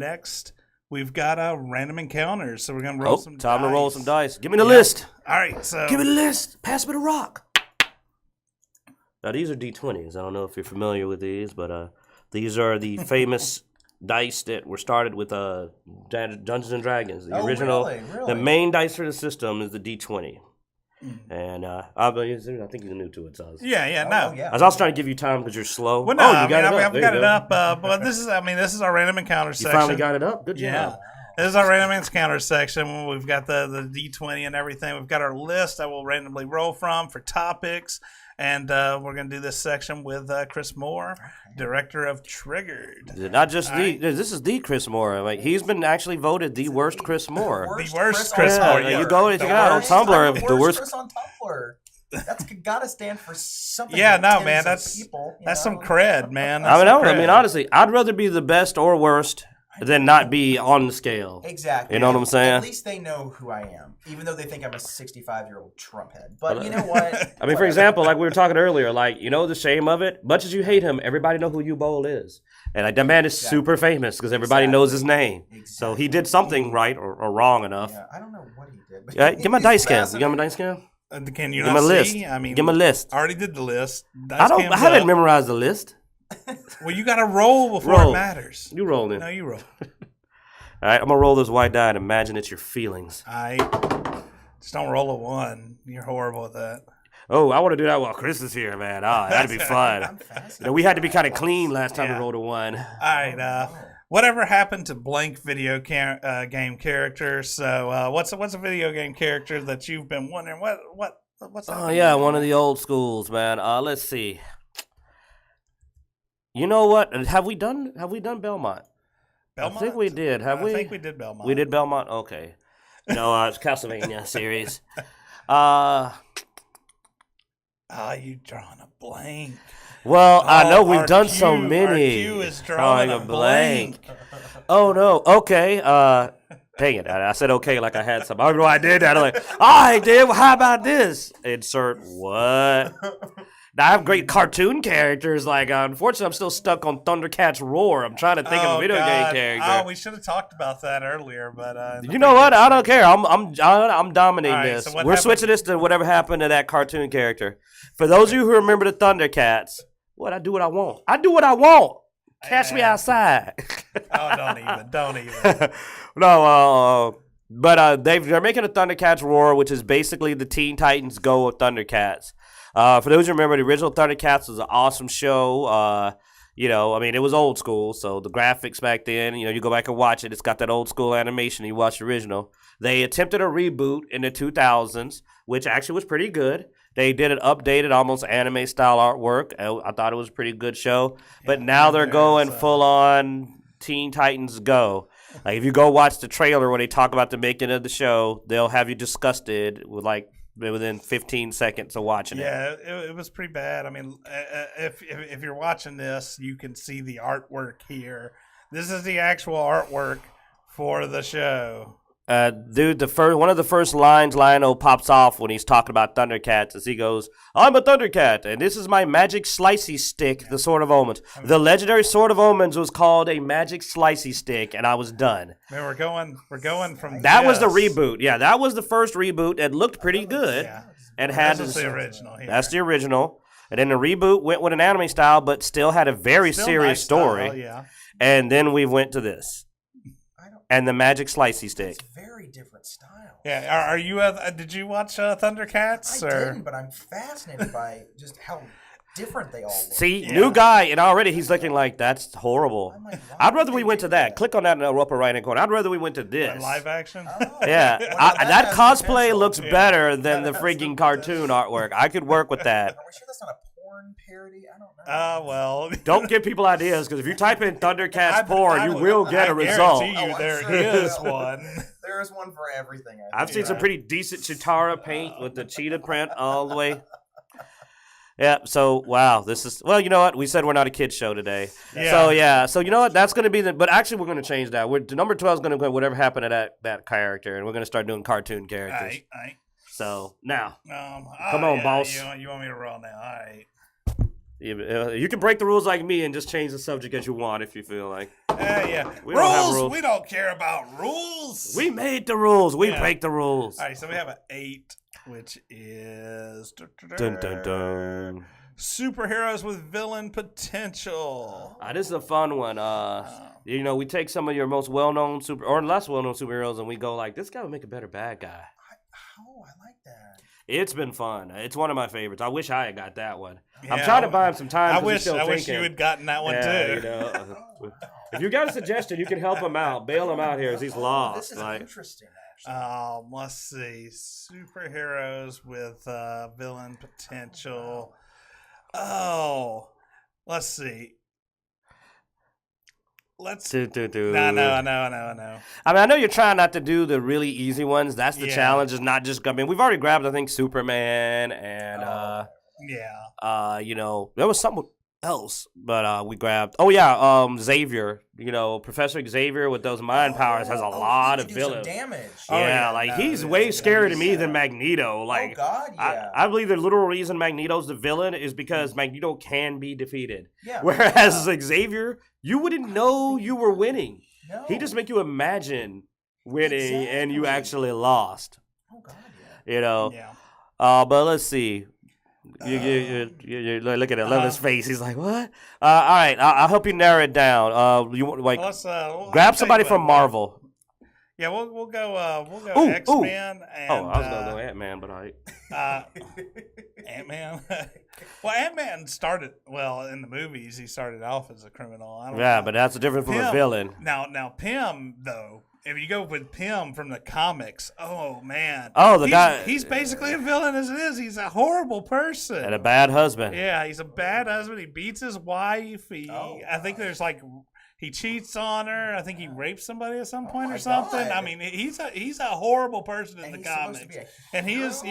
next we've got random encounters. So we're gonna roll some. Time dice. to roll some dice. Give me the list. All right, so Give me the list. Pass me the rock. Now these are D20s. I don't know if you're familiar with these, but these are the famous dice that were started with Dungeons and Dragons. The original, really? the main dice for the system is the D20. And I think you're new to it, so yeah. I was also trying to give you time because you're slow. Well, no, you got it up. I've got it up. But this is our random encounter You section. finally got it up. Good job. Yeah. This is our random encounter section. We've got the D20 and everything. We've got our list that we'll randomly roll from for topics. And we're going to do this section with Chris Moore, director of Triggered. Not just this is the Chris Moore. Like he's been actually voted the worst Chris Moore. The worst Chris Moore. Yeah, you go check it out on Tumblr. The worst Chris on Tumblr. That's got to stand for something. Yeah, like no, man, that's some cred, man. I mean, honestly, I'd rather be the best or worst than not be on the scale. Exactly. You know what I'm saying? At least they know who I am, even though they think I'm a 65-year-old Trump head. But you know what? I mean, for example, like we were talking earlier, like, you know the shame of it? Much as you hate him, everybody know who U-Bowl is. And like that man is super famous because everybody knows his name. Exactly. So he did something right or wrong enough. Yeah, I don't know what he did. But Get my dice cam. You got my dice cam? Can you Give not me a list. see? I mean, give me a list. I already did the list. I haven't memorized the list. Well, you got to roll before it matters. You roll in. No, you roll. All right, I'm going to roll this white die and imagine it's your feelings. Just don't roll a 1. You're horrible at that. Oh, I want to do that while Chris is here, man. Oh, that'd be fun. We had to be kind of clean last time we rolled a 1. All right. Whatever happened to blank video game character? So what's a video game character that you've been wondering? What's that? Oh, yeah, one of the old schools, man. Let's see. You know what? Have we done Belmont? Belmont? I think we did. Have we? I think we did Belmont. We did Belmont? Okay. No, it's Castlevania series. You drawing a blank. Well, I know we've done so many. Our Q is drawing a blank. Oh, no. Okay. Dang it. I said okay like I had some. I don't know why I did that. I'm like, I did. Well, how about this? Insert what? Now, I have great cartoon characters. Like, unfortunately, I'm still stuck on Thundercats Roar. I'm trying to think of a video game character. Oh, we should have talked about that earlier, but you know what? I don't care. I'm dominating this. So we're switching this to whatever happened to that cartoon character. For those of you who remember the Thundercats, I do what I want. I do what I want. Catch me outside. Oh, don't even. No, but they're making a Thundercats Roar, which is basically the Teen Titans Go of Thundercats. For those who remember, the original Thundercats was an awesome show. I mean, it was old school, so the graphics back then, you go back and watch it. It's got that old school animation. You watch the original. They attempted a reboot in the 2000s, which actually was pretty good. They did an updated, almost anime-style artwork. I thought it was a pretty good show. But now they're going full-on Teen Titans Go. Like, if you go watch the trailer when they talk about the making of the show, they'll have you disgusted with, like, within 15 seconds of watching it. Yeah, it was pretty bad. I mean, if you're watching this, you can see the artwork here. This is the actual artwork for the show. Dude, one of the first lines Lionel pops off when he's talking about Thundercats is he goes, "I'm a Thundercat, and this is my magic slicey stick, the Sword of Omens." The legendary Sword of Omens was called a magic slicey stick, and I was done. Man, we're going from that was the reboot. Yeah, that was the first reboot. It looked pretty good. Yeah. That's the original. Here. That's the original. And then the reboot went with an anime style, but still had a very serious nice story. style, yeah. And then we went to this. And the magic slicey stick. It's very different style. Yeah, are you? Did you watch Thundercats? I didn't, but I'm fascinated by just how different they all look. See, new guy, and already he's looking like that's horrible. I'd rather we went to that. Click on that in the upper right hand corner. I'd rather we went to this. Live action. Yeah, that cosplay looks better than the freaking cartoon artwork. I could work with that. Are we sure that's not a porn parody? I don't know. Well. Don't give people ideas, because if you type in Thundercats porn, you will get a result. I guarantee you there is one. There is one for everything. I've seen some pretty decent Chitara paint with the cheetah print all the way. Yeah, so, wow, you know what? We said we're not a kid's show today. Yeah. So, you know what? That's going to be but actually, we're going to change that. The number 12 is going to go whatever happened to that character, and we're going to start doing cartoon characters. All right. So, now, come on, boss. You want me to roll now? All right. You can break the rules like me and just change the subject as you want if you feel like. Yeah. We don't have rules. rules. We don't care about rules. We made the rules. We Yeah. break the rules. All right, so we have an 8, which is Dun, dun, dun. superheroes with villain potential. This is a fun one. We take some of your most well-known or less well-known superheroes, and we go like, this guy would make a better bad guy. I like that. It's been fun. It's one of my favorites. I wish I had got that one. Yeah, I'm trying to buy him some time. I 'cause he's wish still you thinking. had gotten that one too. If you got a suggestion, you can help him out. Bail him out here as he's lost. This is interesting, actually. Let's see. Superheroes with villain potential. Oh, let's see. Let's. No. I mean, I know you're trying not to do the really easy ones. That's the challenge. Is not just. I mean, we've already grabbed, I think, Superman and there was someone else, but we grabbed. Xavier. Professor Xavier with those mind powers has a lot of villains. Damage. He's way scarier to me than Magneto. Like, oh God, yeah. I believe the literal reason Magneto's the villain is because Magneto can be defeated. Yeah. Whereas Xavier, you wouldn't know you were winning. No. He just make you imagine winning and you actually lost. Oh God, yeah. Yeah. But let's see. You look at it. Love his face. He's like, what? All right, I'll help you narrow it down. We'll grab somebody from Marvel. Yeah, we'll go X-Men. And, I was gonna go Ant-Man, but all right. Ant-Man. Well, Ant-Man started in the movies. He started off as a criminal. I don't Yeah, know. but that's different from a villain. Now Pym though. If you go with Pym from the comics, oh man, he's basically a villain as it is. He's a horrible person And a bad husband. Yeah, he's a bad husband. He beats his wife. I think there's he cheats on her. I think he rapes somebody at some point or something. God. I mean, he's a horrible person in the comics, and he is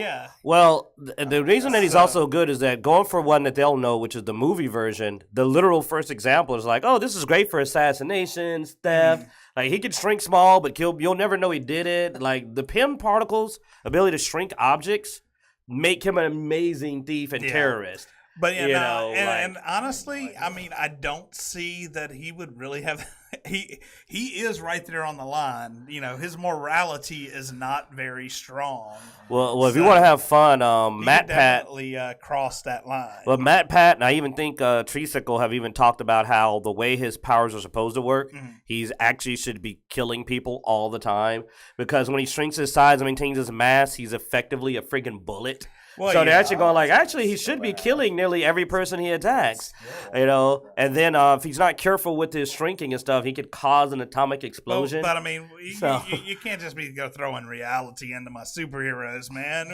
Well, the reason that he's also good is that going for one that they'll know, which is the movie version, the literal first example is like, oh, this is great for assassinations, theft. Like, he could shrink small, but you'll never know he did it. Like, the Pym particles' ability to shrink objects make him an amazing thief and terrorist. But and honestly, I mean, I don't see that he would really have. He is right there on the line. His morality is not very strong. Well, if you want to have fun, Matt Pat definitely crossed that line. Well, Matt Pat, and I even think Treesicle have even talked about how the way his powers are supposed to work, he's actually should be killing people all the time because when he shrinks his size and maintains his mass, he's effectively a friggin' bullet. Well, so they're actually going he should be killing nearly every person he attacks, and then if he's not careful with his shrinking and stuff, he could cause an atomic explosion. But I mean, you can't just go throwing reality into my superheroes, man.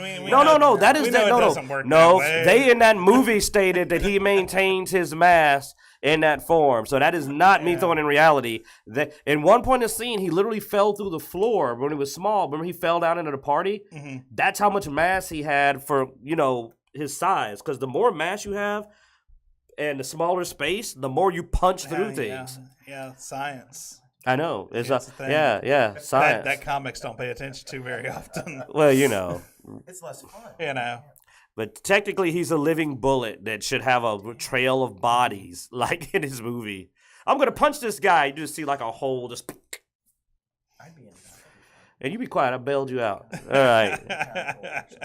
They in that movie stated that he maintains his mass in that form. So that is not me throwing in reality. That in one point in the scene, he literally fell through the floor when he was small. Remember, he fell down into the party? Mm-hmm. That's how much mass he had for, his size. Because the more mass you have and the smaller space, the more you punch through things. Yeah, science. I know. It's science. That comics don't pay attention to very often. Well, It's less fun. But technically, he's a living bullet that should have a trail of bodies, like in his movie. I'm going to punch this guy. You just see like a hole just... I'd be in that. And you be quiet. I bailed you out. All right.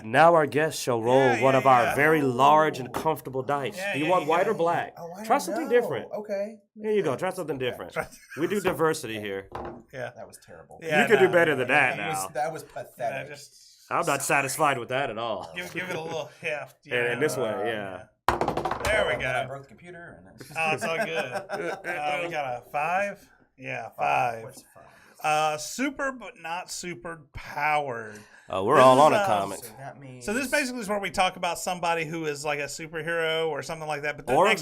Now our guest shall roll one of our very large and comfortable dice. Do you want white or black? Try something different. Okay. Here you go. Try something different. We do diversity here. Yeah. That was terrible. You could do better than that now. That was pathetic. I'm not satisfied with that at all. Give it a little heft. And this way, yeah. There we go. I broke the computer. It's all good. We got a 5? Yeah, 5. What's 5? Super but not super powered. We're all on a comic. So this basically is where we talk about somebody who is like a superhero or something like that, but or a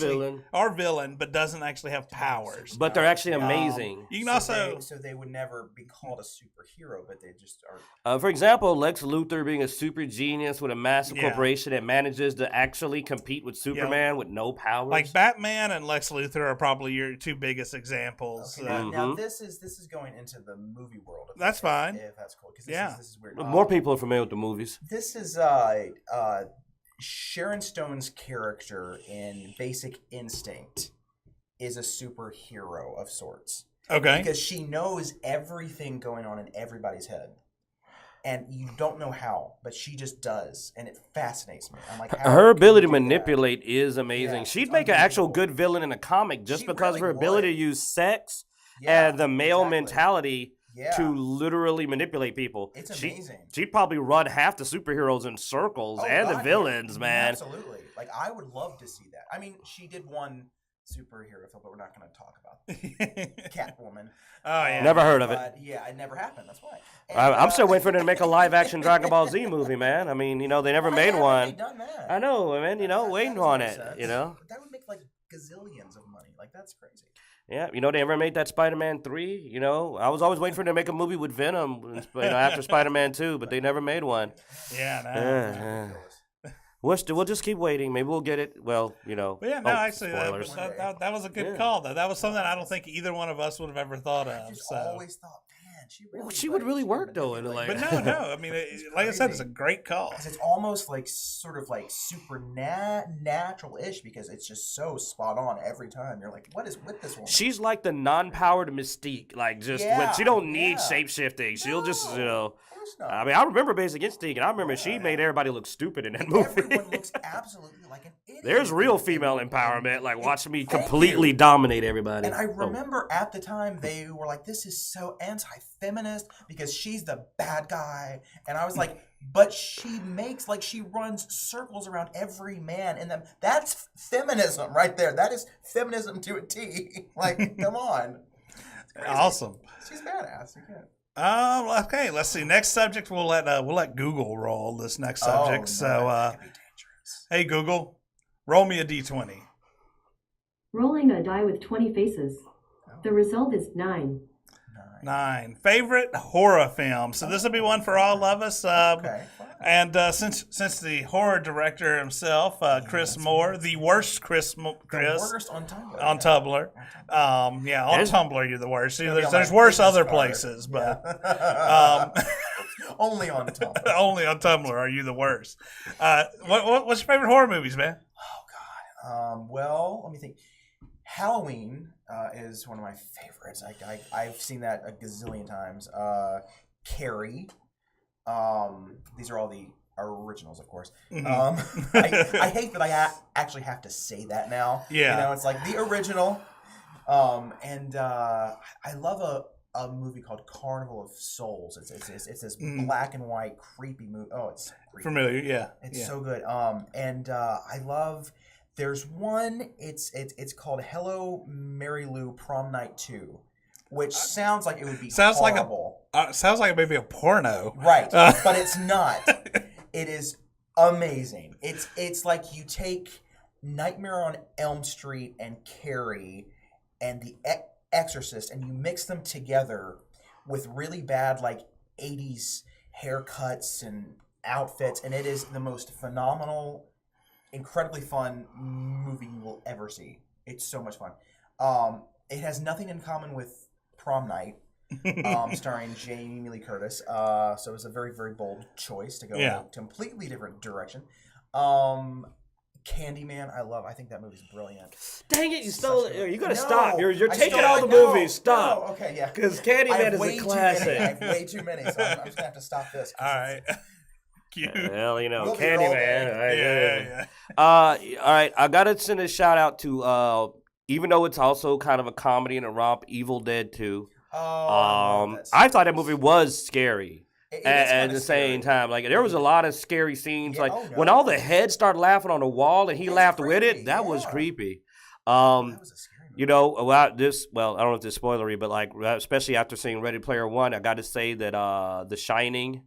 villain, but doesn't actually have powers. But they're actually amazing. You can also so they would never be called a superhero, but they just are. For example, Lex Luthor being a super genius with a massive corporation that manages to actually compete with Superman with no powers. Like Batman and Lex Luthor are probably your two biggest examples. Okay, now this is going into the movie world. That's fine. If that's cool, because this is weird. More people are familiar with the movies. This is Sharon Stone's character in Basic Instinct is a superhero of sorts. Okay. Because she knows everything going on in everybody's head. And you don't know how, but she just does. And it fascinates me. I'm like, how her can ability to you do that? manipulate is amazing. Yeah, She'd it's make an actual unbelievable. good villain in a comic just She because of her really ability would. to use sex Yeah, and the male exactly. mentality Yeah. to literally manipulate people. It's amazing. She'd probably run half the superheroes in circles Oh, and the God, villains, yeah. man. Absolutely. Like, I would love to see that. I mean, she did one superhero film, but we're not going to talk about that. Catwoman. Oh, yeah. Never heard of it. But, yeah, it never happened. That's why. And, I'm still waiting for them to make a live-action Dragon Ball Z movie, man. I mean, they never why made haven't one. they done that? I know, man. Waiting that on doesn't it. make sense. That would make like gazillions of money. Like, that's crazy. Yeah, they never made that Spider-Man 3, I was always waiting for them to make a movie with Venom, after Spider-Man 2, but they never made one. Yeah, no. We'll just keep waiting. Maybe we'll get it. Well, But yeah, no, actually, spoilers. that was a good Yeah. call, though. That was something I don't think either one of us would have ever thought I of. just So. always thought, man, She would really work, though, in, like- But no. I mean, like I said, it's a great call. Because it's almost like sort of like supernatural-ish because it's just so spot on every time. You're like, what is with this woman? She's like the non-powered Mystique. Like, just when she don't need shape-shifting. She'll just, Of course not. I mean, I remember Basic Instinct, and I remember she made everybody look stupid in that movie. Everyone looks absolutely like an idiot. There's real female empowerment, like watching me completely dominate everybody. And I remember at the time they were like, this is so anti-feminist because she's the bad guy. And I was like, but she runs circles around every man in them. That's feminism right there. That is feminism to a T. Like, come on. Awesome. She's badass. You can't. Okay. Let's see. Next subject. We'll let Google roll this next subject. That could be dangerous. Hey Google, roll me a d20. Rolling a die with 20 faces. The result is 9. 9. Favorite horror film. So this will be one for all of us. Okay. Fine. And since the horror director himself, Chris Moore, the worst Chris, The worst on Tumblr. on Tumblr. On Tumblr you're the worst. See, Maybe on there's my worse business other card. places, but Only on Tumblr. only on Tumblr are you the worst. What's your favorite horror movies, man? Well, let me think. Halloween is one of my favorites. I've seen that a gazillion times. Carrie. These are all the originals, of course. I hate that I actually have to say that now. Yeah. It's like the original. And I love a movie called Carnival of Souls. It's this black and white creepy movie. Oh, it's so creepy. Familiar, yeah. It's so good. And I love. There's one. It's called Hello, Mary Lou Prom Night 2, which sounds like it would be horrible. Sounds like maybe a porno. Right, but it's not. It is amazing. It's like you take Nightmare on Elm Street and Carrie and The Exorcist and you mix them together with really bad like 80s haircuts and outfits, and it is the most phenomenal, incredibly fun movie you will ever see. It's so much fun. It has nothing in common with Prom Night, starring Jamie Lee Curtis. So it was a very, very bold choice to go in a completely different direction. Candyman, I think that movie's brilliant. Dang it, you stole it. You gotta No, stop. You're I taking stole all it. the No, movies. Stop. No, okay, yeah. Because Candyman is a I classic. have way too many, so I'm just going to have to stop this. All right. Cute. Well, We'll be rolling. Candyman. Yeah. All right, I gotta send a shout out to even though it's also kind of a comedy and a romp, Evil Dead 2. I thought that movie was scary. At the same time, like there was a lot of scary scenes. Yeah, like when all the heads started laughing on the wall and he laughed with it, that was creepy. That was a scary movie. I don't know if this is spoilery, but like especially after seeing Ready Player One, I got to say that The Shining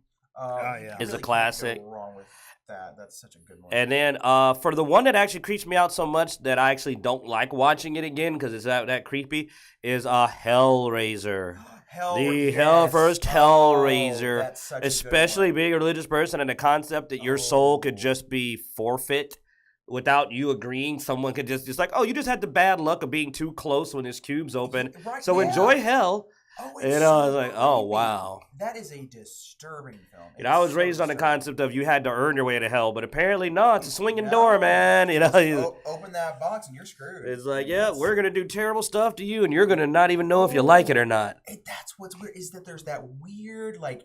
is a classic. Can't go wrong with that. That's such a good one. And then for the one that actually creeps me out so much that I actually don't like watching it again because it's that creepy is Hellraiser. First Hellraiser, that's such a especially good one. being a religious person and the concept that your soul could just be forfeit without you agreeing. Someone could just like, oh, you just had the bad luck of being too close when this cube's open. Right, So yeah. enjoy hell. Oh, You it's know, I so was like, oh creepy. wow. That is a disturbing film. You know, I was It's so raised on the disturbing. concept of you had to earn your way to hell, but apparently not. It's a swinging No. door, man. You know, Just open that box and you're screwed. it's like, And yeah, that's- we're gonna do terrible stuff to you, and you're gonna not even know if you like it or not. That's what's weird is that there's that weird like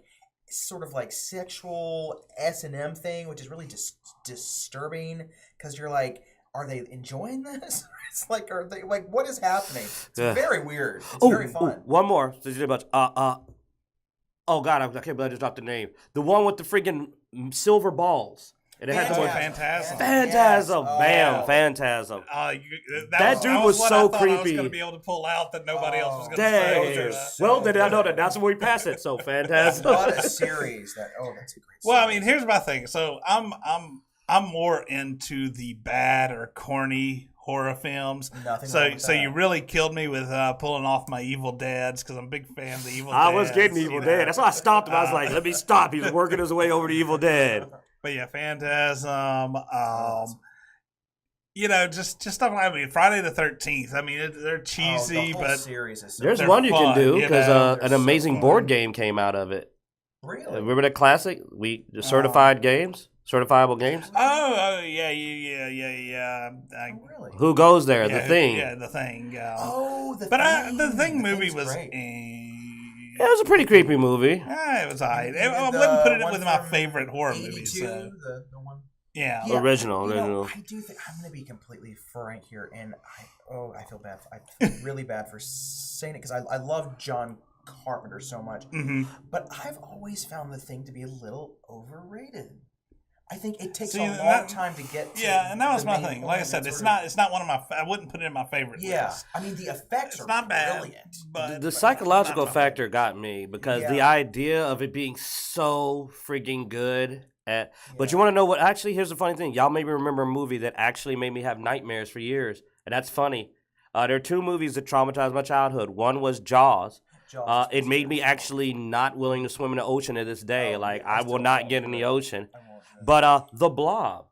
sort of like sexual S&M thing, which is really just disturbing because you're like, are they enjoying this? It's like, are they like, what is happening? It's very weird. It's very fun. One more. So you did about oh god, I can't believe I just dropped the name. The one with the freaking silver balls. And it had the word Phantasm. Phantasm. Yes. Bam, Oh. Phantasm. That dude was what so I thought I was creepy. going to be able to pull out that nobody else was going to Dang. say. Those are so Well, then I know good. that's where we pass it. So There's Phantasm. a lot of series that that's a great series. Well, I mean, here's my thing. So I'm more into the bad or corny horror films. Nothing So wrong with so that. you really killed me with pulling off my Evil Dads because I'm a big fan of the Evil I Dads. was getting Evil you know. Dead. That's why I stopped him. I was like, let me stop. He was working his way over to Evil Dead. But yeah, Phantasm. You know, just stuff like, I mean, Friday the 13th. I mean, they're cheesy, the whole but series is so There's They're one you can fun, do you because know, an they're so amazing fun. board game came out of it. really. Remember that classic? The certified games? Certifiable games? oh yeah. Really? Who goes there? Yeah, The Thing. Yeah, the thing. Oh, the But thing. the thing movie Thing's was. great. Eh, It was a pretty creepy movie. it was alright. I The wouldn't put it one with my from favorite horror 82, movies. So. the one. Yeah. Yeah, Original. you know, I do think I'm going to be completely frank here, and I feel bad. I feel really bad for saying it because I love John Carpenter so much, hmm but I've always found the thing to be a little overrated. I think it takes See, a long that- time to get. To Yeah, and that was the my main thing. point, Like I and said, it's sort of- not one of my. I wouldn't put it in my favorite Yeah, list. I mean the effects It's are not bad, brilliant. but The psychological not my factor got me because the Yeah. idea of it being so freaking good. But Yeah. you want to know what? Actually, here's the funny thing. Y'all maybe remember a movie that actually made me have nightmares for years, and that's funny. There are two movies that traumatized my childhood. One was Jaws. Jaws It is made me terrible. actually not willing to swim in the ocean to this day. Oh, Like yeah, I I will still not won't get do in the it. ocean. I won't do it. But The Blob.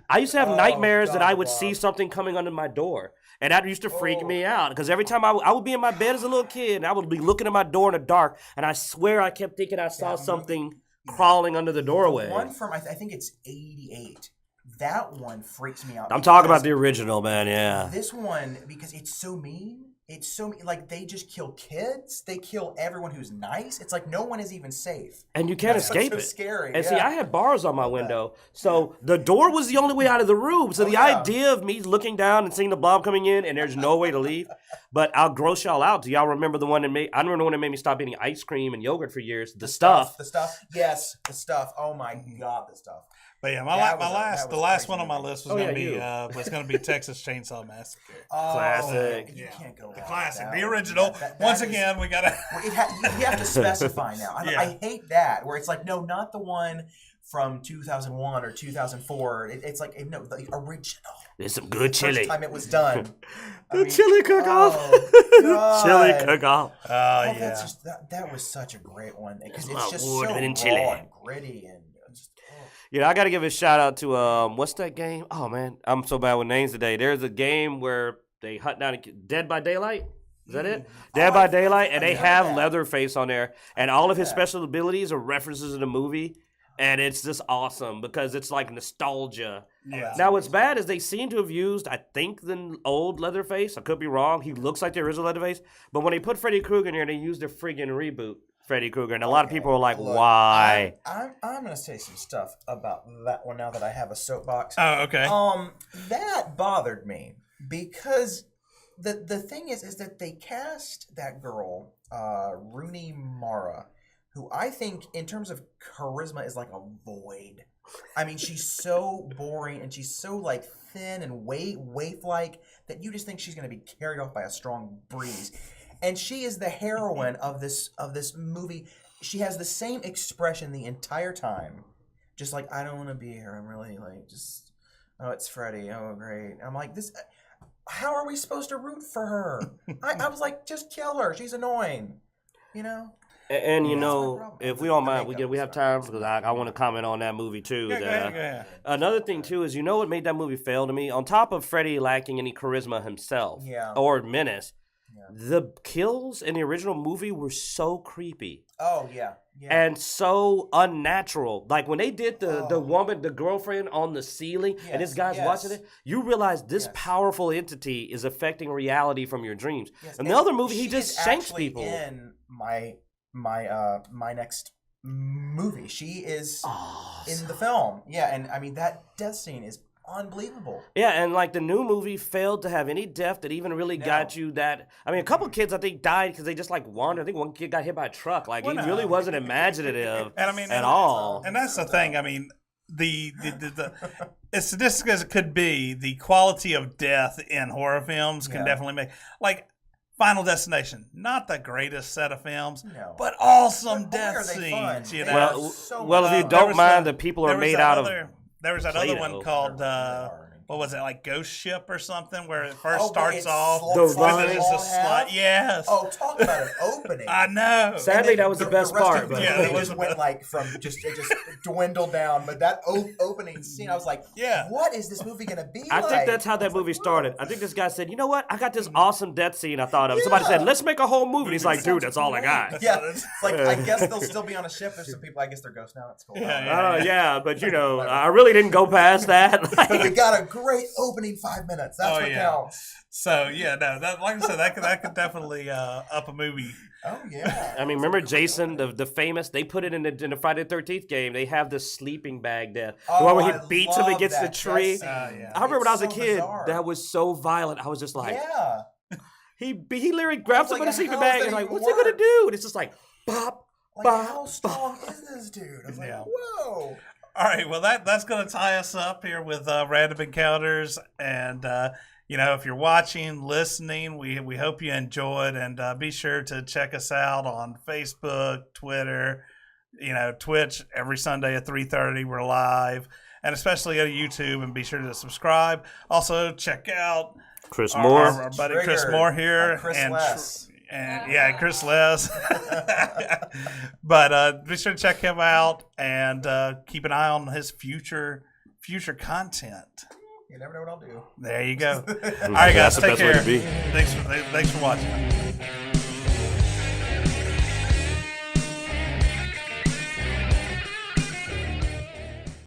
I used to have Oh, nightmares that God, I The would see Blob. something coming under my door. And that used to freak Oh. me out because every time I would be in my bed as a little kid and I would be looking at my door in the dark and I swear I kept thinking I saw That movie- something crawling under the doorway. The one from I think it's 88. That one freaks me out. I'm talking about because the original, man. Yeah. This one, because it's so mean. It's so mean. Like, they just kill kids. They kill everyone who's nice. It's like no one is even safe. And you can't That's what's escape so it. scary. And see, yeah. I had bars on my window, so the door was the only way out of the room. So Oh, the yeah. idea of me looking down and seeing the blob coming in, and there's no way to leave. But I'll gross y'all out. Do y'all remember the one that made? I remember the one that made me stop eating ice cream and yogurt for years. The stuff. The stuff. Yes, the stuff. Oh my God, the stuff. But yeah, That was the a last crazy one on my movie. list was Oh, gonna yeah, be was gonna be Texas Chainsaw Massacre. Oh, Classic. You Yeah. can't go The wrong classic, with the that one. original. That Once is- again, we gotta. Well, you have to specify now. Yeah. I hate that where it's like, no, not the one from 2001 or 2004. It's like, no, the original. There's some good First chili. time it was done. The chili cook-off. Oh, Chili God. cook-off. Oh Oh, yeah. that's just that was such a great one because It's it's my just so award-winning raw chili. and gritty and just. Oh. You know, I got to give a shout out to what's that game? Oh man, I'm so bad with names today. There's a game where they hunt down Dead by Daylight. Is that it? Dead by Daylight, and they have that. Leatherface on there, and all of his that. special abilities are references in the movie, and it's just awesome because it's like nostalgia. Yeah. Now, what's bad is they seem to have used, I think, the old Leatherface. I could be wrong. He looks like the original Leatherface, but when they put Freddy Krueger in there, they used a friggin' reboot Freddy Krueger, and a lot of people are like, Look, "Why?" I'm gonna say some stuff about that one now that I have a soapbox. Oh okay. That bothered me because the thing is that they cast that girl, Rooney Mara, who I think in terms of charisma is like a void. I mean, she's so boring and she's so like thin and waif-like that you just think she's gonna be carried off by a strong breeze. And she is the heroine of this movie. She has the same expression the entire time. Just like, I don't want to be here. I'm really like, just, oh, it's Freddy. Oh, great. I'm like, this. How are we supposed to root for her? I was like, just kill her. She's annoying. You know? And you That's my know, problem. if we don't The mind, makeup we have was time because I want to comment on that movie too. Yeah, go ahead, go ahead. Another thing too is, you know what made that movie fail to me? On top of Freddie lacking any charisma himself, Yeah. or menace, The kills in the original movie were so creepy. Oh yeah. And so unnatural. Like when they did the woman, the girlfriend on the ceiling, and this guy's watching it, you realize this powerful entity is affecting reality from your dreams. Yes. In the other movie, he just shanks actually people. In my next movie, she is in the film. Yeah, and I mean that death scene is unbelievable. Yeah, and like the new movie failed to have any death that even really got you that. I mean, a couple kids I think died because they just like wandered. I think one kid got hit by a truck. Like he really wasn't imaginative And I mean, at all. And that's the thing. I mean, the as sadistic as it could be, the quality of death in horror films can definitely make Final Destination, not the greatest set of films, but awesome death scenes. You know, well, if you don't mind, the people are made out of. There was that other one called, what was it, like Ghost Ship or something, where it first starts off with just a slide. Yes. Oh, talk about an opening. I know. Sadly, that was the best part. But it just went like it just dwindled down. But that opening scene, I was like, what is this movie going to be I think that's how that movie started. I think this guy said, you know what? I got this awesome death scene I thought of. Somebody said, let's make a whole movie. He's like, dude, that's all I got. Yeah. It's like, I guess they'll still be on a ship. There's some people, I guess they're ghosts now. It's cool. Yeah, but you know, I really didn't go past that. We got a great opening 5 minutes. That's what counts. So like I said, that could definitely up a movie. Oh yeah. I mean, remember Jason, the famous? They put it in the Friday the 13th game. They have the sleeping bag death. The one where he beats him against the tree. I remember when I was a kid, that was so violent. I was just like, he literally grabs him in a sleeping bag and like, what's he gonna do? And it's just like, bop, bop. How strong is this dude? I was like, whoa. All right, well that's going to tie us up here with Random Encounters, and if you're watching, listening, we hope you enjoyed, and be sure to check us out on Facebook, Twitter, Twitch every Sunday at 3:30. We're live, and especially go to YouTube, and be sure to subscribe. Also, check out Chris Moore, our buddy Chris Moore here, Chris and Les. Chris Les. But be sure to check him out and keep an eye on his future content. You never know what I'll do. There you go. All right, guys, take care. Way to be. Thanks for watching.